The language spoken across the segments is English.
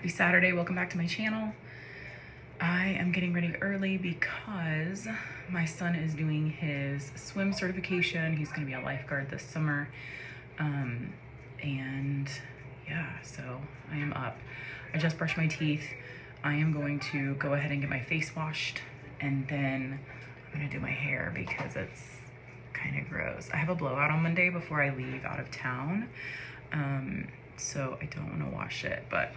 Happy Saturday, welcome back to my channel. I am getting ready early because my son is doing his swim certification. He's gonna be a lifeguard this summer. And yeah, so I am up. I just brushed my teeth. I am going to go ahead and get my face washed, and then I'm gonna do my hair because it's kind of gross. I have a blowout on Monday before I leave out of town. So I don't want to wash it, but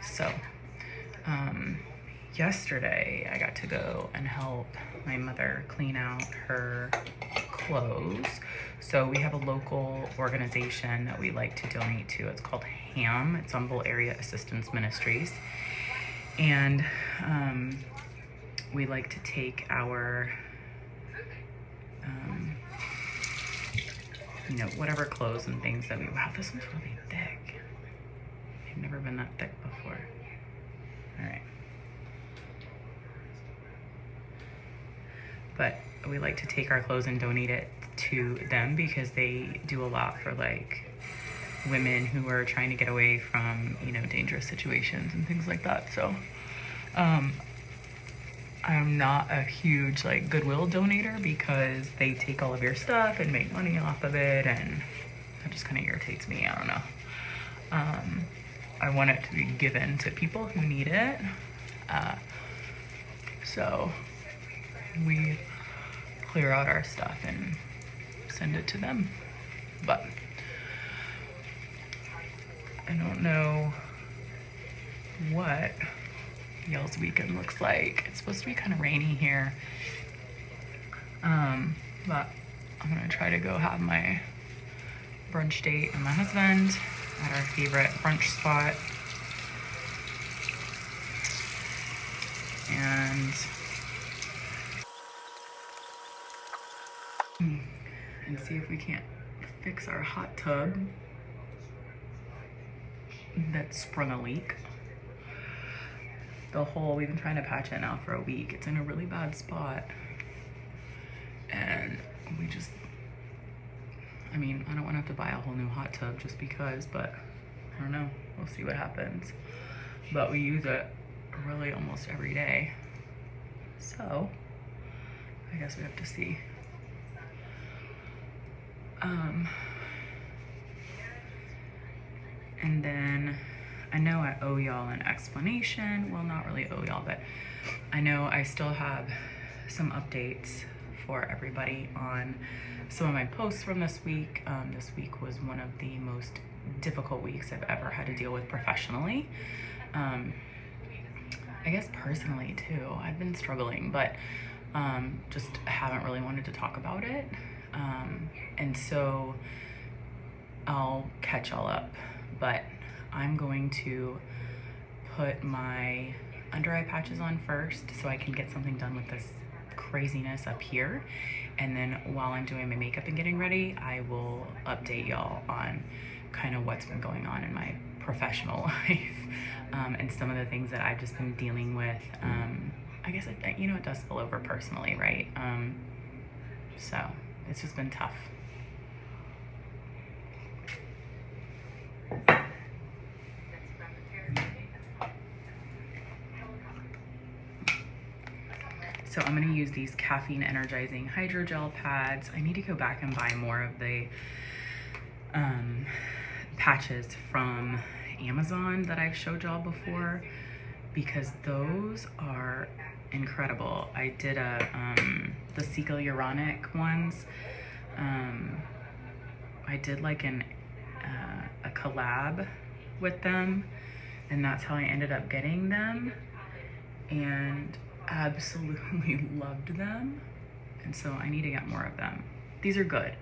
so yesterday I got to go and help my mother clean out her clothes. So we have a local organization that we like to donate to. It's called HAM. It's Humble Area Assistance Ministries. And we like to take our you know, whatever clothes and things that we, wow, this one's really thick. I've never been that thick before. All right. But we like to take our clothes and donate it to them because they do a lot for like women who are trying to get away from, you know, dangerous situations and things like that. So, I'm not a huge like Goodwill donator because they take all of your stuff and make money off of it, and that just kind of irritates me. I don't know. I want it to be given to people who need it. So we clear out our stuff and send it to them. But I don't know what y'all's weekend looks like. It's supposed to be kind of rainy here. But I'm gonna try to go have my brunch date with my husband at our favorite brunch spot. And see if we can't fix our hot tub that sprung a leak. The hole, we've been trying to patch it now for a week. It's in a really bad spot. And we just, I mean, I don't want to have to buy a whole new hot tub just because, but I don't know. We'll see what happens. But we use it really almost every day. So I guess we have to see. And then I know I owe y'all an explanation. Well, not really owe y'all, but I know I still have some updates for everybody on some of my posts from this week. This week was one of the most difficult weeks I've ever had to deal with professionally. I guess personally too, I've been struggling, but just haven't really wanted to talk about it. And so I'll catch y'all up, but I'm going to put my under eye patches on first so I can get something done with this craziness up here. And then while I'm doing my makeup and getting ready, I will update y'all on kind of what's been going on in my professional life, and some of the things that I've just been dealing with. I guess, you know, it does spill over personally, right? So it's just been tough. So I'm gonna use these caffeine energizing hydrogel pads. I need to go back and buy more of the patches from Amazon that I've showed y'all before, because those are incredible. I did the Cica Uronic ones. I did like a collab with them, and that's how I ended up getting them, and absolutely loved them. And so I need to get more of them. These are good,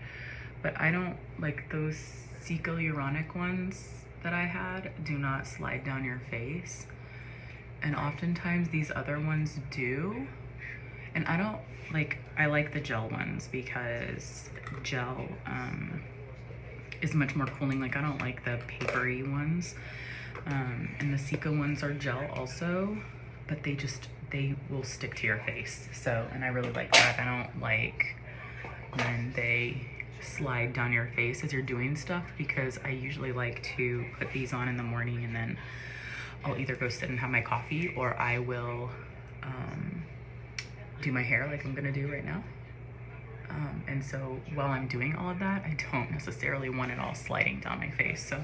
but I don't like those Cica Uronic ones that I had do not slide down your face, and oftentimes these other ones do. And I don't like, I like the gel ones because gel is much more cooling. Like, I don't like the papery ones. And the Cica ones are gel also, but they will stick to your face. So, and I really like that. I don't like when they slide down your face as you're doing stuff, because I usually like to put these on in the morning and then I'll either go sit and have my coffee, or I will do my hair like I'm gonna do right now. And so while I'm doing all of that, I don't necessarily want it all sliding down my face. So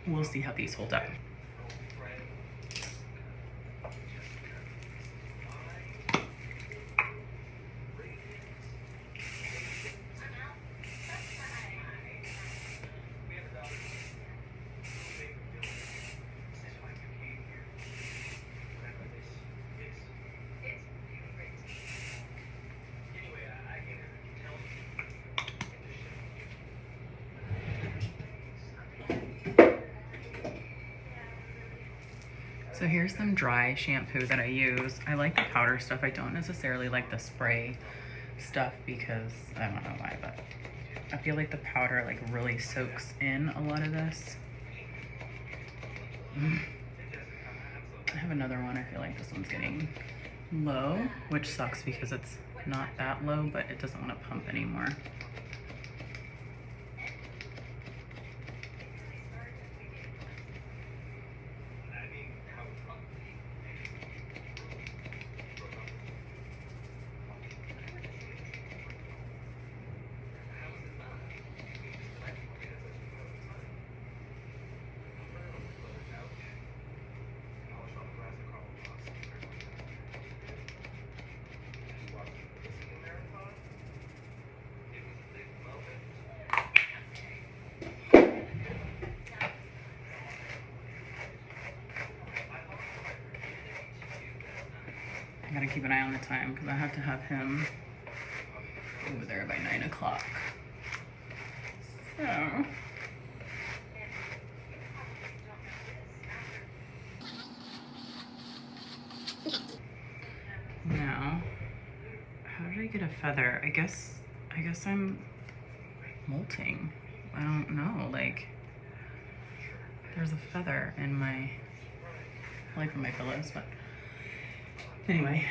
we'll see how these hold up. So here's some dry shampoo that I use. I like the powder stuff. I don't necessarily like the spray stuff because I don't know why, but I feel like the powder like really soaks in a lot of this. I have another one. I feel like this one's getting low, which sucks because it's not that low, but it doesn't want to pump anymore. I gotta keep an eye on the time because I have to have him over there by 9 o'clock. So now, how did I get a feather? I guess I'm molting. I don't know, like there's a feather in my, I like for my pillows, but anyway.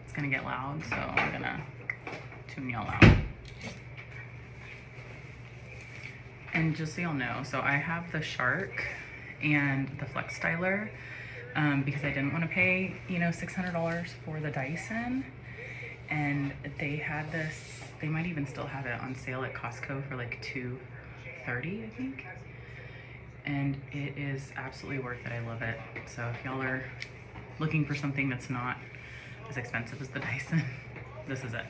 It's gonna get loud, so I'm gonna tune y'all out. And just so y'all know, so I have the Shark and the Flex Styler because I didn't want to pay, you know, $600 for the Dyson. And they had this, they might even still have it on sale at Costco for like $230, I think. And it is absolutely worth it. I love it. So if y'all are looking for something that's not as expensive as the Dyson, this is it.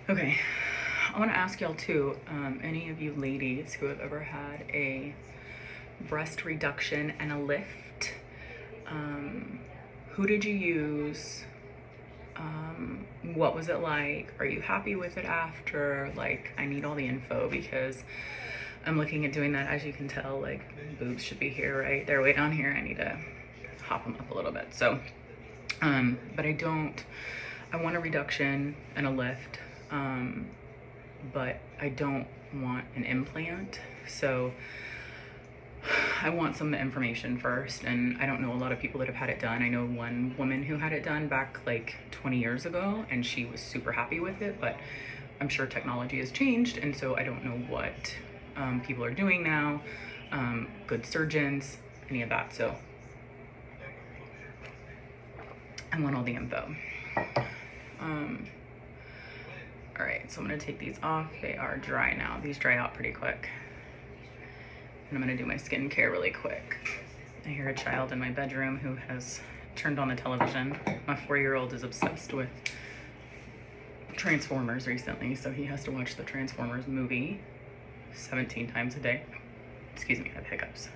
Okay, I want to ask y'all too, any of you ladies who have ever had a breast reduction and a lift, who did you use? What was it like? Are you happy with it after? Like, I need all the info because I'm looking at doing that. As you can tell, like, boobs should be here, right? They're way down here. I need to hop them up a little bit. So, but I want a reduction and a lift. But I don't want an implant. So I want some information first, and I don't know a lot of people that have had it done. I know one woman who had it done back like 20 years ago, and she was super happy with it, but I'm sure technology has changed, and so I don't know what people are doing now, good surgeons, any of that. So I want all the info. All right, so I'm gonna take these off. They are dry now. These dry out pretty quick. And I'm gonna do my skincare really quick. I hear a child in my bedroom who has turned on the television. My 4-year-old is obsessed with Transformers recently, so he has to watch the Transformers movie 17 times a day. Excuse me, I have hiccups.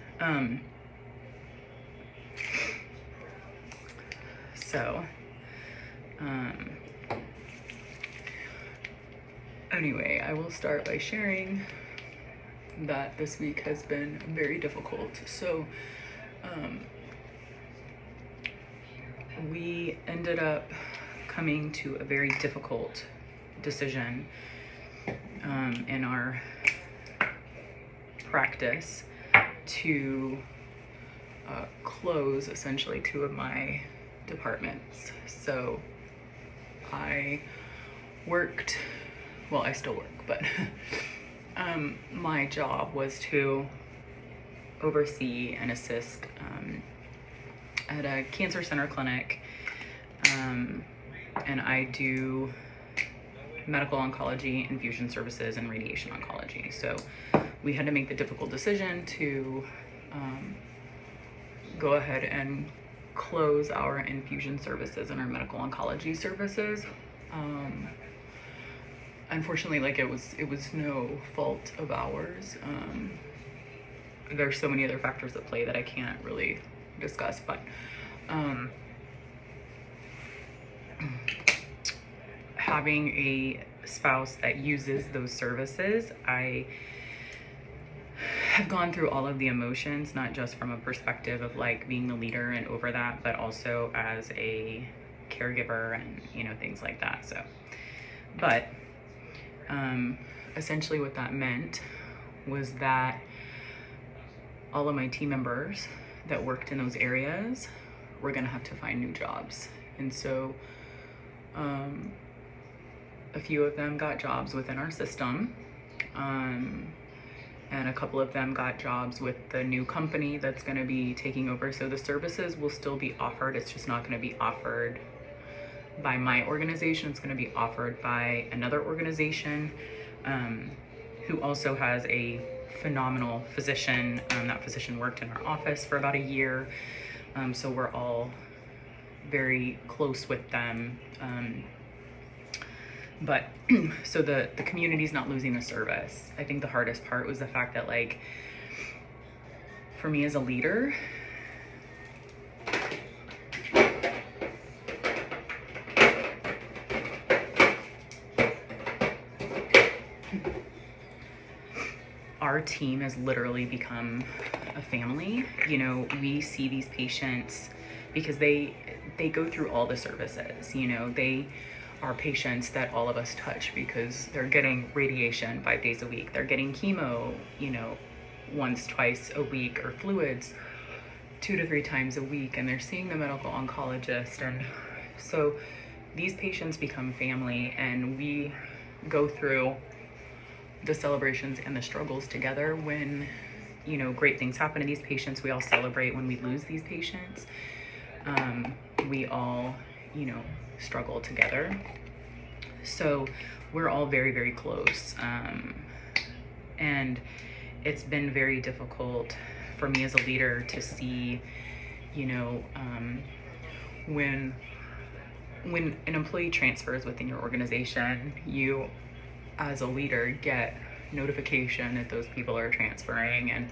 Anyway, I will start by sharing that this week has been very difficult. So, we ended up coming to a very difficult decision in our practice to close essentially 2 of my departments. So I worked, well, I still work, but my job was to oversee and assist at a cancer center clinic, and I do medical oncology, infusion services, and radiation oncology. So we had to make the difficult decision to go ahead and close our infusion services and our medical oncology services. Unfortunately, like it was no fault of ours. There's so many other factors at play that I can't really discuss, but having a spouse that uses those services, I have gone through all of the emotions, not just from a perspective of like being the leader and over that, but also as a caregiver and, you know, things like that. So, but essentially what that meant was that all of my team members that worked in those areas were gonna have to find new jobs. And so a few of them got jobs within our system, and a couple of them got jobs with the new company that's going to be taking over. So the services will still be offered. It's just not going to be offered by my organization. It's going to be offered by another organization who also has a phenomenal physician. That physician worked in our office for about a year. So we're all very close with them. But so the community's not losing the service. I think the hardest part was the fact that, like, for me as a leader, our team has literally become a family. You know, we see these patients because they go through all the services. You know, they are patients that all of us touch because they're getting radiation 5 days a week. They're getting chemo, you know, once, twice a week, or fluids 2 to 3 times a week, and they're seeing the medical oncologist. And so these patients become family, and we go through the celebrations and the struggles together. When, you know, great things happen to these patients, we all celebrate. When we lose these patients, we all, you know, struggle together. So we're all very, very close. And it's been very difficult for me as a leader to see, you know, when an employee transfers within your organization, you as a leader get notification that those people are transferring. And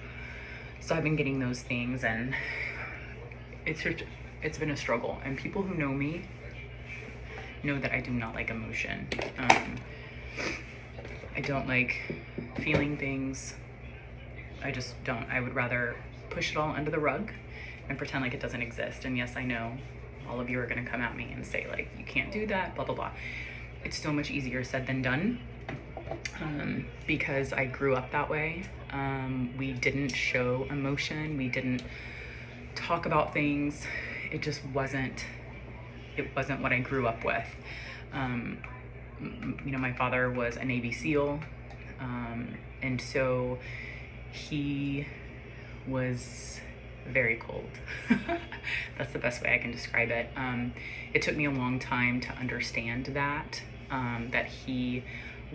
so I've been getting those things, and it's been a struggle. And people who know me know that I do not like emotion. I don't like feeling things. I just don't. I would rather push it all under the rug and pretend like it doesn't exist. And yes, I know all of you are gonna come at me and say, like, you can't do that, blah, blah, blah. It's so much easier said than done, because I grew up that way. We didn't show emotion. We didn't talk about things. It just wasn't what I grew up with. You know, my father was a Navy SEAL, and so he was very cold. That's the best way I can describe it. It took me a long time to understand that he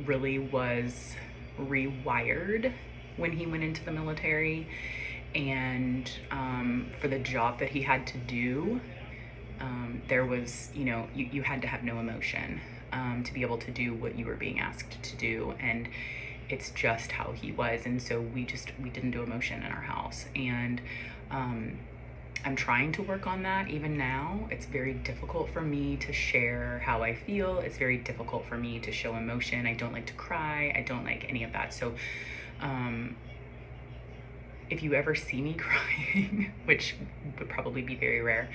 really was rewired when he went into the military, and for the job that he had to do, there was, you had to have no emotion to be able to do what you were being asked to do. And it's just how he was. And so we didn't do emotion in our house. And I'm trying to work on that even now. It's very difficult for me to share how I feel. It's very difficult for me to show emotion. I don't like to cry. I don't like any of that. So if you ever see me crying, which would probably be very rare,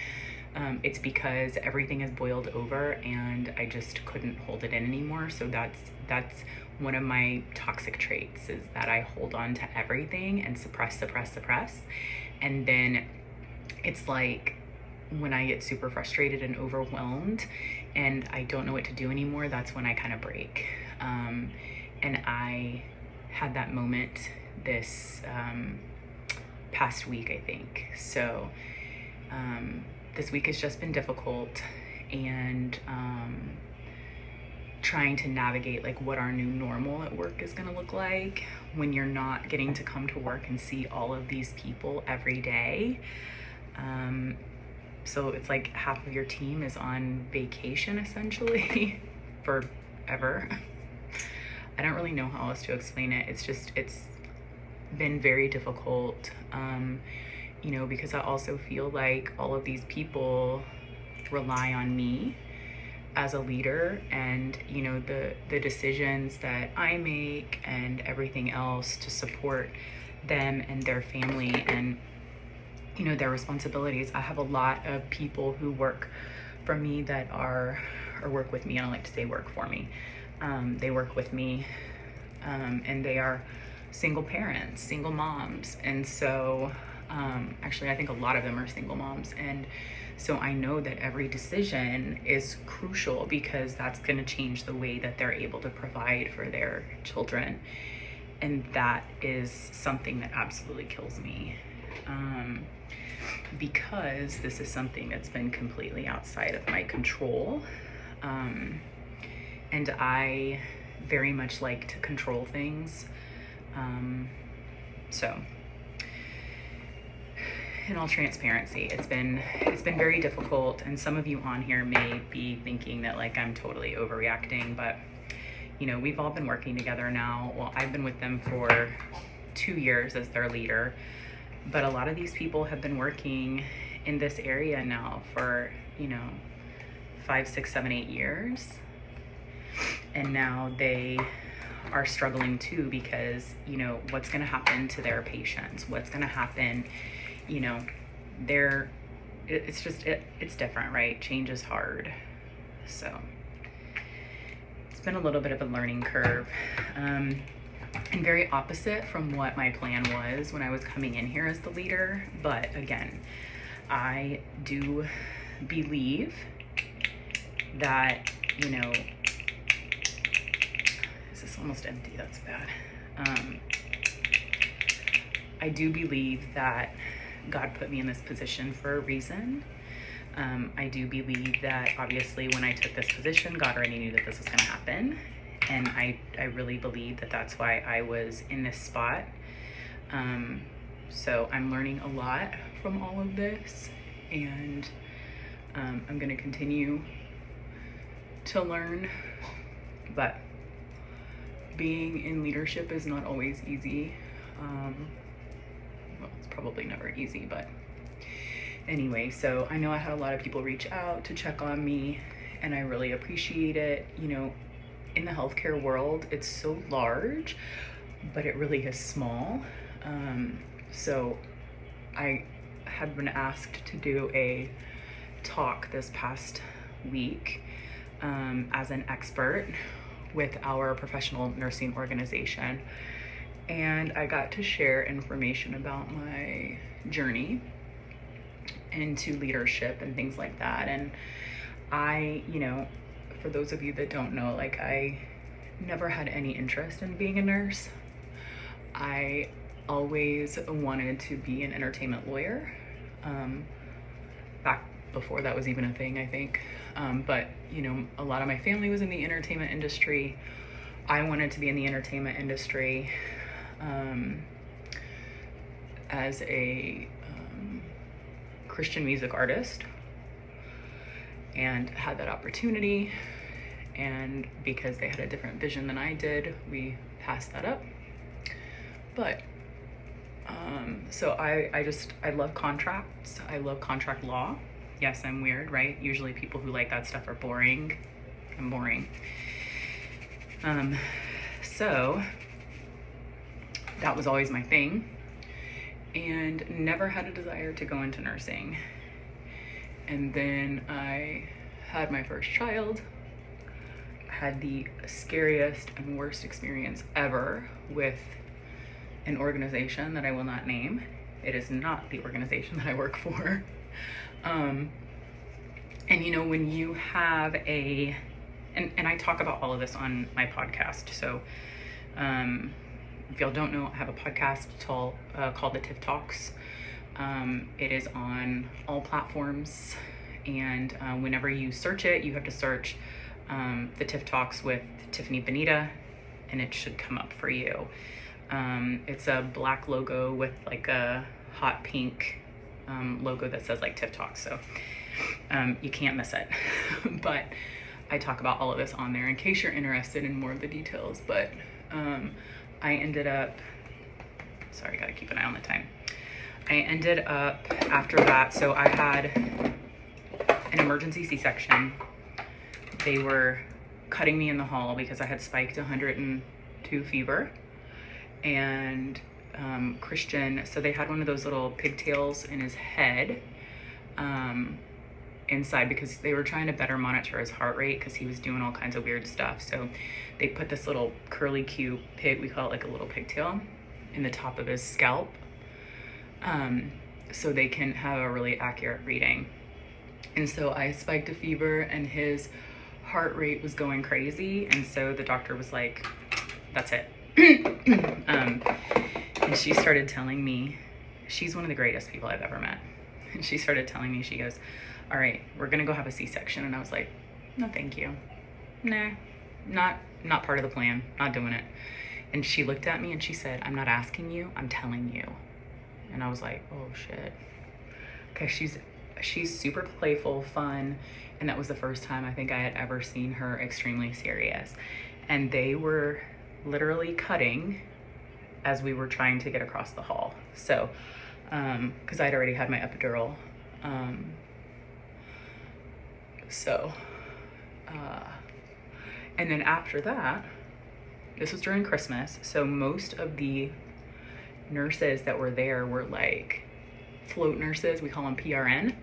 it's because everything is boiled over and I just couldn't hold it in anymore. So that's one of my toxic traits, is that I hold on to everything and suppress. And then it's like when I get super frustrated and overwhelmed and I don't know what to do anymore, that's when I kind of break. And I had that moment this past week, I think. So this week has just been difficult, and trying to navigate like what our new normal at work is going to look like when you're not getting to come to work and see all of these people every day. So it's like half of your team is on vacation essentially forever. I don't really know how else to explain it. It's been very difficult, because I also feel like all of these people rely on me as a leader, and the decisions that I make and everything else to support them and their family and their responsibilities. I have a lot of people who work for me or work with me. I don't like to say work for me. They work with me, and they are single parents, single moms. And so actually I think a lot of them are single moms. And so I know that every decision is crucial, because that's going to change the way that they're able to provide for their children. And that is something that absolutely kills me, because this is something that's been completely outside of my control. And I very much like to control things. So in all transparency, it's been very difficult, and some of you on here may be thinking that like I'm totally overreacting, but we've all been working together now. Well, I've been with them for 2 years as their leader, but a lot of these people have been working in this area now for 5, 6, 7, 8 years, and now they are struggling too, because what's going to happen to their patients, what's going to happen, it's different, right? Change is hard. So it's been a little bit of a learning curve, and very opposite from what my plan was when I was coming in here as the leader. But again, I do believe that this is almost empty, that's bad. I do believe that God put me in this position for a reason. I do believe that obviously when I took this position, God already knew that this was going to happen. And I really believe that that's why I was in this spot. So I'm learning a lot from all of this, and I'm going to continue to learn. But being in leadership is not always easy. Well, it's probably never easy, but anyway, so I know I had a lot of people reach out to check on me, and I really appreciate it. In the healthcare world, it's so large, but it really is small. So I had been asked to do a talk this past week as an expert with our professional nursing organization. And I got to share information about my journey into leadership and things like that. And I, for those of you that don't know, like I never had any interest in being a nurse. I always wanted to be an entertainment lawyer, back before that was even a thing, I think. But a lot of my family was in the entertainment industry. I wanted to be in the entertainment industry as a Christian music artist. and had that opportunity. And because they had a different vision than I did, we passed that up. But so I love contracts. I love contract law. Yes, I'm weird, right? Usually people who like that stuff are boring. I'm boring. So that was always my thing, and never had a desire to go into nursing. And then I had my first child. Had the scariest and worst experience ever with an organization that I will not name. It is not the organization that I work for. And you know, when you have and I talk about all of this on my podcast. So if y'all don't know, I have a podcast called The Tiff Talks. It is on all platforms, and whenever you search it, you have to search The Tiff Talks with Tiffany Benita, and it should come up for you. It's a black logo with like a hot pink logo that says like Tiff Talks, so you can't miss it. But I talk about all of this on there in case you're interested in more of the details. But I ended up, sorry, gotta keep an eye on the time. I ended up after that, so I had an emergency C-section. They were cutting me in the hall because I had spiked 102 fever. And Christian, so they had one of those little pigtails in his head inside, because they were trying to better monitor his heart rate because he was doing all kinds of weird stuff. So they put this little curly Q pig, we call it like a little pigtail, in the top of his scalp, so they can have a really accurate reading. And so I spiked a fever and his heart rate was going crazy, and so the doctor was like, that's it. And she started telling me, she's one of the greatest people I've ever met, and she started telling me, she goes, all right, we're gonna go have a C-section. And I was like, no thank you, nah, not part of the plan, not doing it. And she looked at me and she said, I'm not asking you, I'm telling you. And I was like, oh shit. Okay, she's super playful, fun, and that was the first time I think I had ever seen her extremely serious. And they were literally cutting as we were trying to get across the hall. So, because I'd already had my epidural. And then after that, this was during Christmas, so most of the nurses that were there were like float nurses. We call them PRN.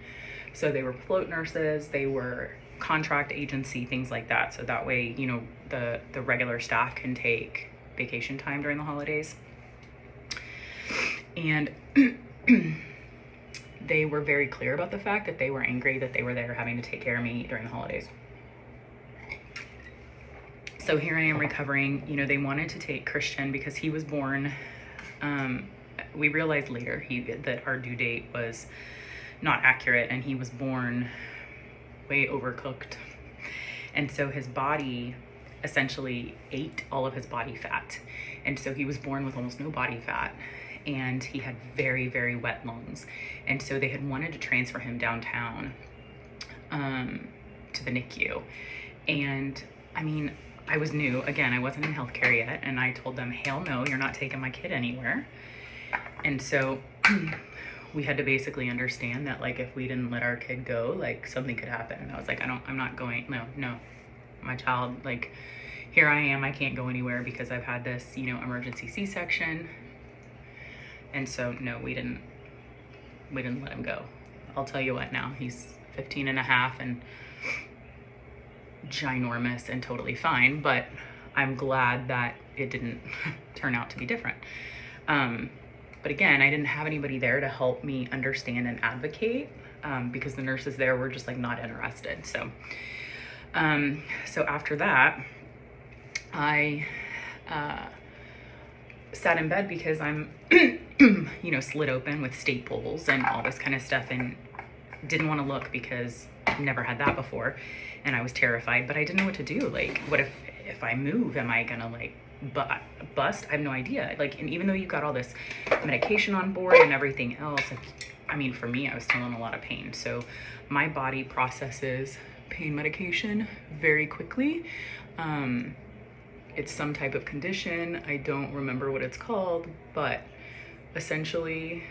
So they were float nurses, they were contract agency, things like that. So that way, you know, the regular staff can take vacation time during the holidays. And they were very clear about the fact that they were angry that they were there having to take care of me during the holidays. So here I am recovering. You know, they wanted to take Christian because he was born, we realized later that our due date was not accurate, and he was born way overcooked. And so his body essentially ate all of his body fat. And so he was born with almost no body fat, and he had very, very wet lungs. And so they had wanted to transfer him downtown to the NICU. And I mean, I was new. Again, I wasn't in healthcare yet. And I told them, hell no, you're not taking my kid anywhere. And so we had to basically understand that, like, if we didn't let our kid go, like, something could happen. And I was like, I'm not going, no, my child, like, here I am, I can't go anywhere because I've had this, you know, emergency C-section. And so, no, we didn't let him go. I'll tell you what now, he's 15 and a half and ginormous and totally fine, but I'm glad that it didn't turn out to be different. But again, I didn't have anybody there to help me understand and advocate, because the nurses there were just like not interested. So after that, I sat in bed because I'm, you know, slit open with staples and all this kind of stuff, and didn't want to look because I've never had that before. And I was terrified, but I didn't know what to do. Like, what if I move, am I gonna like bust? I have no idea. Like, and even though you got all this medication on board and everything else, I mean, for me, I was still in a lot of pain. So my body processes pain medication very quickly. It's some type of condition. I don't remember what it's called, but essentially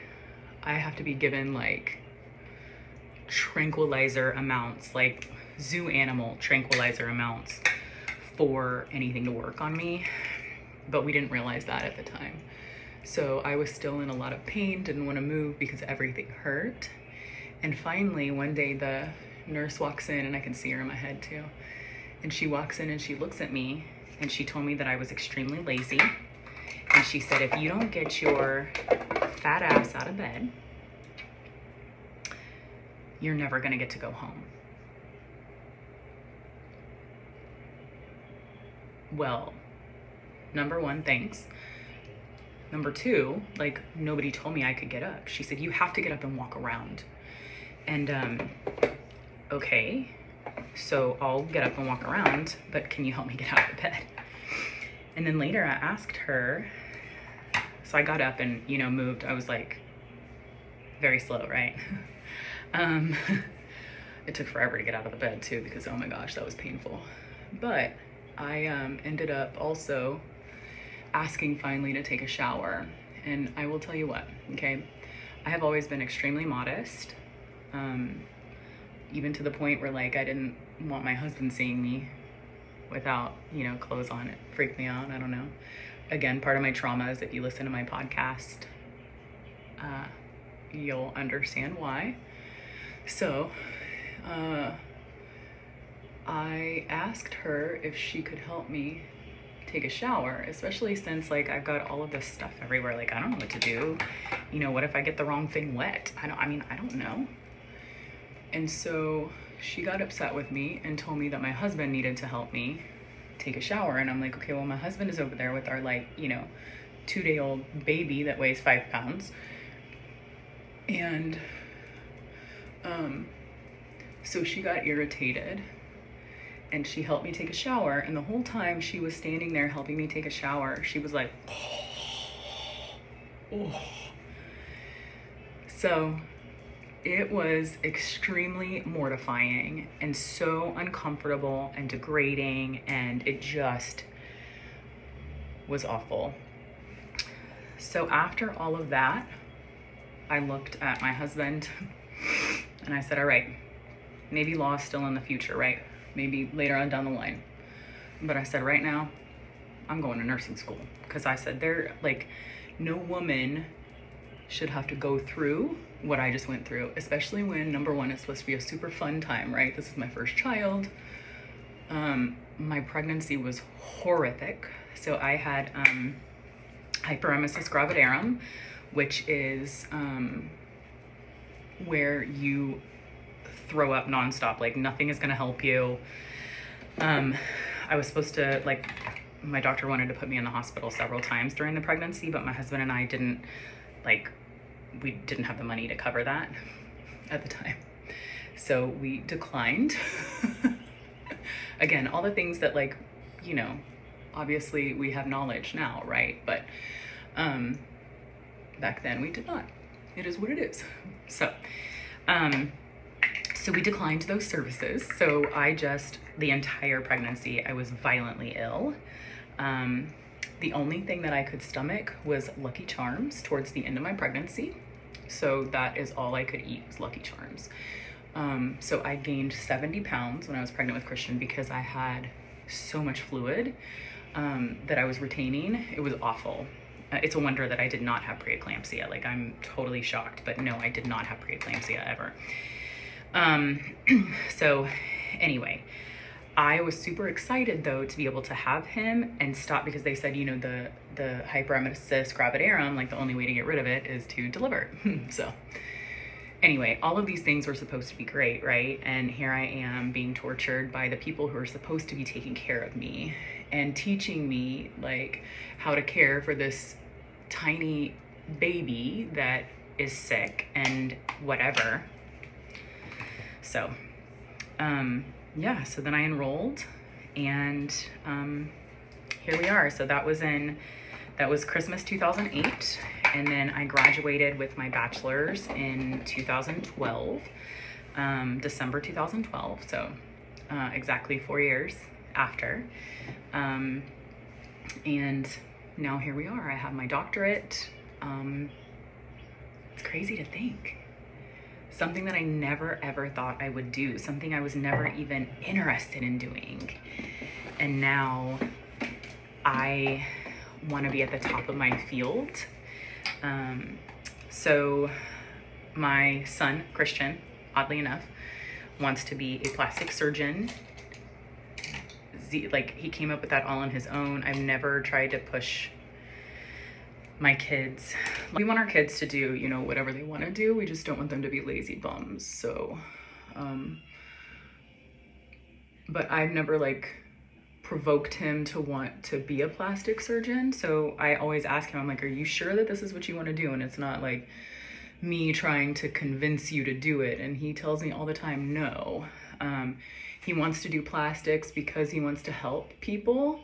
I have to be given like tranquilizer amounts, like zoo animal tranquilizer amounts for anything to work on me. But we didn't realize that at the time. So I was still in a lot of pain, didn't want to move because everything hurt. And finally, one day the nurse walks in, and I can see her in my head too. And she walks in and she looks at me, and she told me that I was extremely lazy. And she said, if you don't get your fat ass out of bed, you're never gonna get to go home. Well, number one, thanks. Number two, like, nobody told me I could get up. She said, you have to get up and walk around. And okay, so I'll get up and walk around, but can you help me get out of bed? And then later I asked her, so I got up and, moved. I was like very slow, right? It took forever to get out of the bed too, because oh my gosh, that was painful. But I ended up also asking finally to take a shower. And I will tell you what, okay? I have always been extremely modest, even to the point where like I didn't want my husband seeing me without, clothes on. It freaked me out, I don't know. Again, part of my trauma is if you listen to my podcast, you'll understand why. So, I asked her if she could help me take a shower, especially since like I've got all of this stuff everywhere. Like, I don't know what to do. What if I get the wrong thing wet? I don't know. And so she got upset with me and told me that my husband needed to help me take a shower. And I'm like, okay, well, my husband is over there with our 2-day-old baby that weighs 5 pounds. And so she got irritated and she helped me take a shower. And the whole time she was standing there helping me take a shower, she was like, oh. So it was extremely mortifying and so uncomfortable and degrading, and it just was awful. So after all of that, I looked at my husband and I said, all right, maybe law is still in the future, right? Maybe later on down the line. But I said, right now, I'm going to nursing school. Because I said, no woman should have to go through what I just went through, especially when, number one, it's supposed to be a super fun time, right? This is my first child. My pregnancy was horrific. So I had hyperemesis gravidarum, which is where you throw up nonstop, like nothing is gonna help you. I was supposed to, my doctor wanted to put me in the hospital several times during the pregnancy, but my husband and I didn't have the money to cover that at the time. So we declined. Again, all the things that obviously we have knowledge now, right? But back then we did not. It is what it is. So we declined those services. So the entire pregnancy, I was violently ill. The only thing that I could stomach was Lucky Charms towards the end of my pregnancy. So that is all I could eat was Lucky Charms. So I gained 70 pounds when I was pregnant with Christian because I had so much fluid that I was retaining. It was awful. It's a wonder that I did not have preeclampsia. I'm totally shocked, but no, I did not have preeclampsia ever. So anyway, I was super excited though to be able to have him and stop, because they said, the hyperemesis gravidarum, the only way to get rid of it is to deliver. So anyway, all of these things were supposed to be great, right? And here I am being tortured by the people who are supposed to be taking care of me and teaching me how to care for this tiny baby that is sick and whatever. So, so then I enrolled and here we are. So that was Christmas 2008. And then I graduated with my bachelor's in 2012, December 2012. So exactly 4 years after. And now here we are. I have my doctorate. It's crazy to think. Something that I never ever thought I would do, something I was never even interested in doing. And now I want to be at the top of my field. So my son, Christian, oddly enough, wants to be a plastic surgeon. Like, he came up with that all on his own. I've never tried to push my kids. We want our kids to do, you know, whatever they want to do. We just don't want them to be lazy bums. So, but I've never like provoked him to want to be a plastic surgeon. So I always ask him, I'm like, are you sure that this is what you want to do? And it's not like me trying to convince you to do it. And he tells me all the time, no. He wants to do plastics because he wants to help people.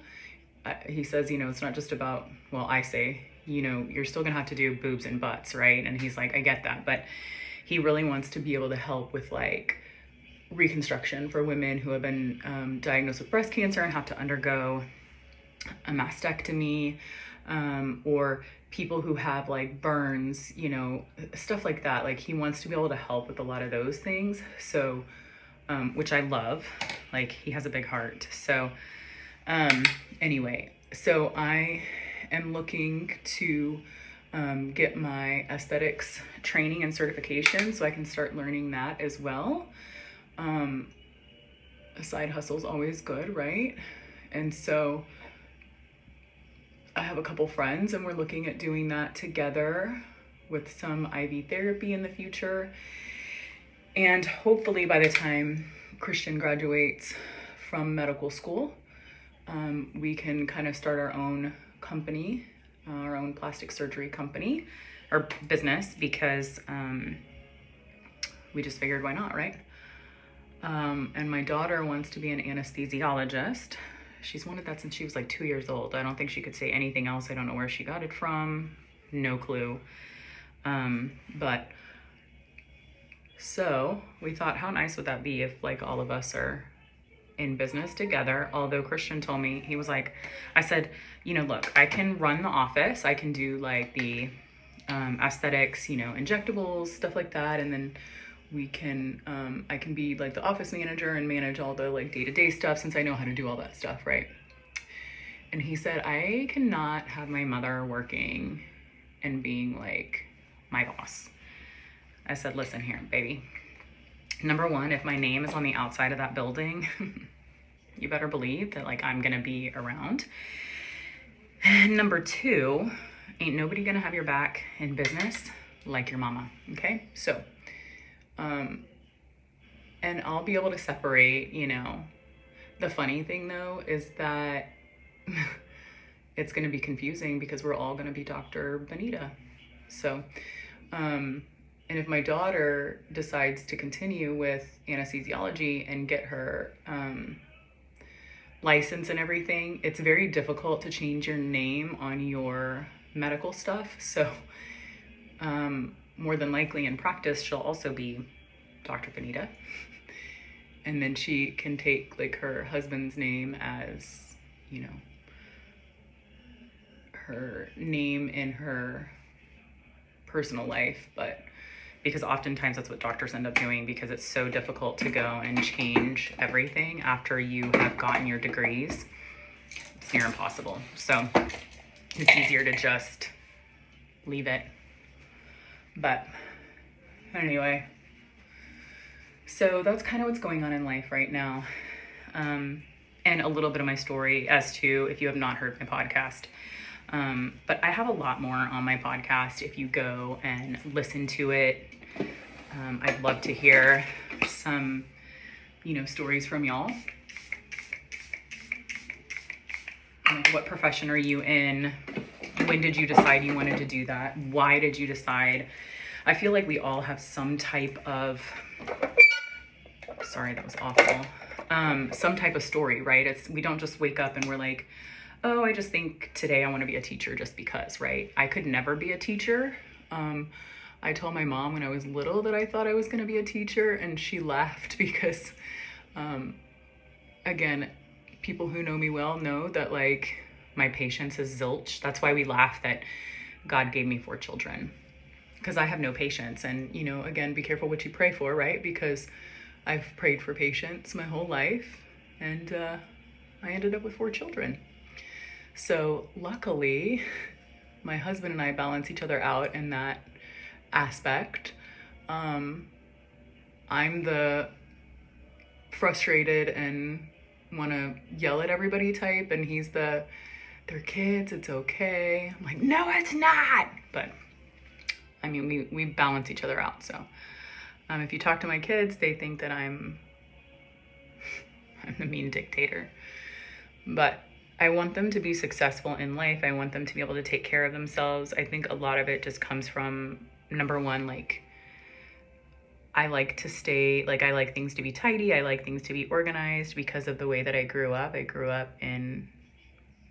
He says, you know, it's not just about, well, I say, you know, you're still gonna have to do boobs and butts, right? And he's like, I get that, but he really wants to be able to help with like reconstruction for women who have been diagnosed with breast cancer and have to undergo a mastectomy, or people who have like burns, you know, stuff like that. Like, he wants to be able to help with a lot of those things. So, which I love. Like, he has a big heart. So, anyway, so I am looking to get my aesthetics training and certification so I can start learning that as well. A side hustle is always good, right? And so I have a couple friends and we're looking at doing that together with some IV therapy in the future. And hopefully by the time Christian graduates from medical school, we can kind of start our own company, our own plastic surgery company or business, because we just figured, why not, right? And my daughter wants to be an anesthesiologist. She's wanted that since she was like 2 years old. I don't think she could say anything else. I don't know where she got it from. No clue. But so we thought, how nice would that be if like all of us are in business together? Although Christian told me, he was like, I said, you know, look, I can run the office. I can do like the aesthetics, you know, injectables, stuff like that. And then we can, I can be like the office manager and manage all the like day-to-day stuff, since I know how to do all that stuff, right? And he said, I cannot have my mother working and being like my boss. I said, listen here, baby. Number one, if my name is on the outside of that building, you better believe that like I'm gonna be around. Number two, ain't nobody gonna have your back in business like your mama, okay? So, and I'll be able to separate, you know. The funny thing though is that it's gonna be confusing because we're all gonna be Dr. Benita. So, and if my daughter decides to continue with anesthesiology and get her license and everything, it's very difficult to change your name on your medical stuff. So more than likely in practice, she'll also be Dr. Benita. And then she can take like her husband's name as, you know, her name in her personal life. But because oftentimes that's what doctors end up doing, because it's so difficult to go and change everything after you have gotten your degrees. It's near impossible. So it's easier to just leave it. But anyway, so that's kind of what's going on in life right now. And a little bit of my story as to, if you have not heard my podcast. But I have a lot more on my podcast if you go and listen to it. I'd love to hear some, you know, stories from y'all. Like, what profession are you in? When did you decide you wanted to do that? Why did you decide? I feel like we all have some type of, sorry, that was awful. Some type of story, right? We don't just wake up and we're like, oh, I just think today I want to be a teacher just because, right? I could never be a teacher. I told my mom when I was little that I thought I was going to be a teacher, and she laughed because again, people who know me well know that like my patience is zilch. That's why we laugh that God gave me 4 children, because I have no patience. And, you know, again, be careful what you pray for, right? Because I've prayed for patience my whole life, and I ended up with 4 children. So luckily, my husband and I balance each other out in that aspect. I'm the frustrated and want to yell at everybody type, and he's they're kids, it's okay. I'm like, no, it's not. But I mean, we balance each other out. So if you talk to my kids, they think that I'm the mean dictator. But I want them to be successful in life. I want them to be able to take care of themselves. I think a lot of it just comes from, number one, like, I like to stay, like, I like things to be tidy. I like things to be organized because of the way that I grew up. I grew up in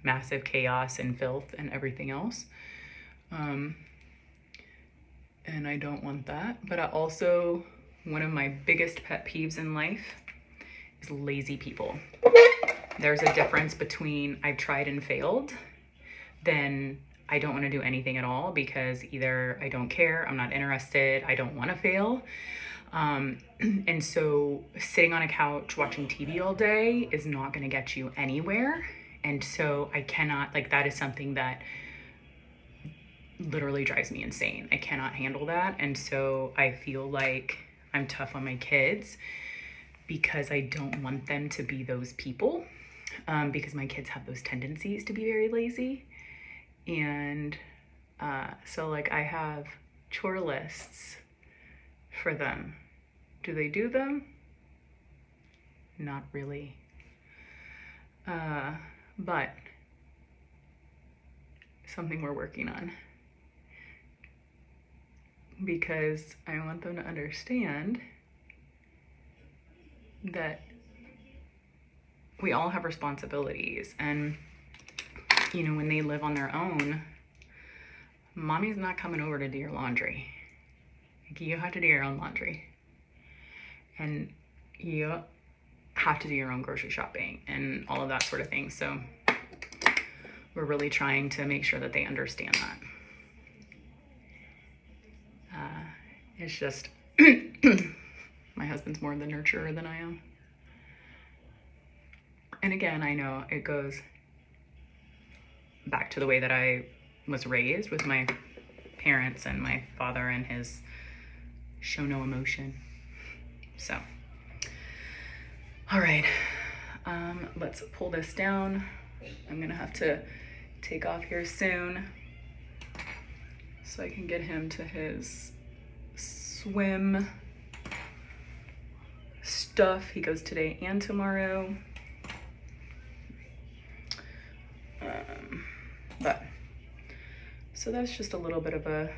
massive chaos and filth and everything else. And I don't want that. But I also, one of my biggest pet peeves in life is lazy people. There's a difference between I've tried and failed, then I don't want to do anything at all, because either I don't care, I'm not interested, I don't want to fail. And so sitting on a couch watching TV all day is not going to get you anywhere. And so I cannot, like, that is something that literally drives me insane. I cannot handle that. And so I feel like I'm tough on my kids because I don't want them to be those people, because my kids have those tendencies to be very lazy. And so, like, I have chore lists for them. Do they do them? Not really. But something we're working on, because I want them to understand that we all have responsibilities. And, you know, when they live on their own, mommy's not coming over to do your laundry. Like, you have to do your own laundry. And you have to do your own grocery shopping and all of that sort of thing. So we're really trying to make sure that they understand that. It's just, my husband's more the nurturer than I am. And again, I know it goes back to the way that I was raised with my parents and my father and his show no emotion. So, all right, let's pull this down. I'm gonna have to take off here soon so I can get him to his swim stuff. He goes today and tomorrow. But so that's just a little bit of a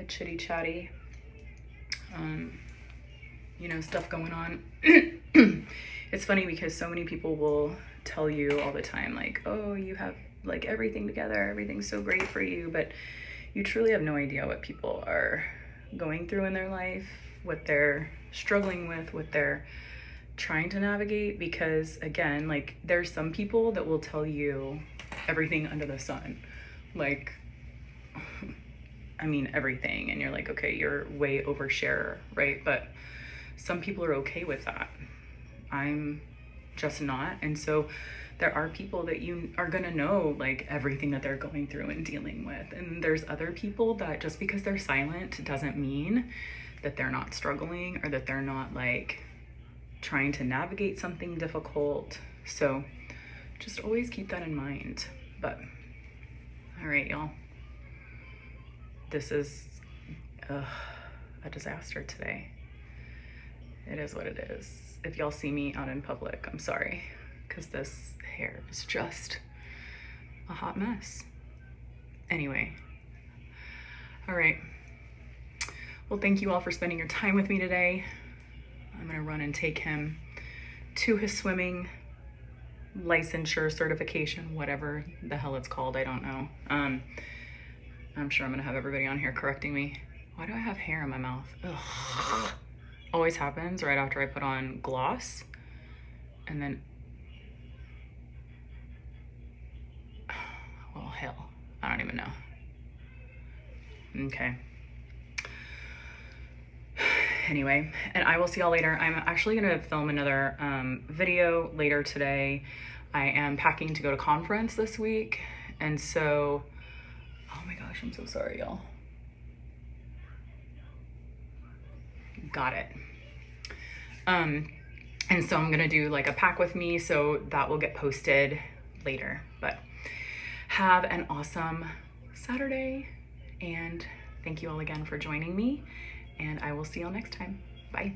chitty chatty, you know, stuff going on. It's funny because so many people will tell you all the time, like, oh, you have like everything together, everything's so great for you, but you truly have no idea what people are going through in their life, what they're struggling with, what they're trying to navigate. Because again, like, there's some people that will tell you everything under the sun, like, I mean, everything, and you're like, okay, you're way oversharer, right? But some people are okay with that. I'm just not. And so there are people that you are gonna know like everything that they're going through and dealing with, and there's other people that just because they're silent doesn't mean that they're not struggling or that they're not like trying to navigate something difficult. So just always keep that in mind. But all right, y'all, this is a disaster today. It is what it is. If y'all see me out in public, I'm sorry, because this hair is just a hot mess. Anyway, all right. Well, thank you all for spending your time with me today. I'm gonna run and take him to his swimming licensure certification, whatever the hell it's called, I don't know. I'm sure I'm gonna have everybody on here correcting me. Why do I have hair in my mouth? Ugh. Always happens right after I put on gloss, and then hill? I don't even know. Okay. Anyway, and I will see y'all later. I'm actually gonna film another video later today. I am packing to go to conference this week, and so, oh my gosh, I'm so sorry, y'all. Got it. And so I'm gonna do like a pack with me, so that will get posted later. But have an awesome Saturday, and thank you all again for joining me, and I will see y'all next time. Bye.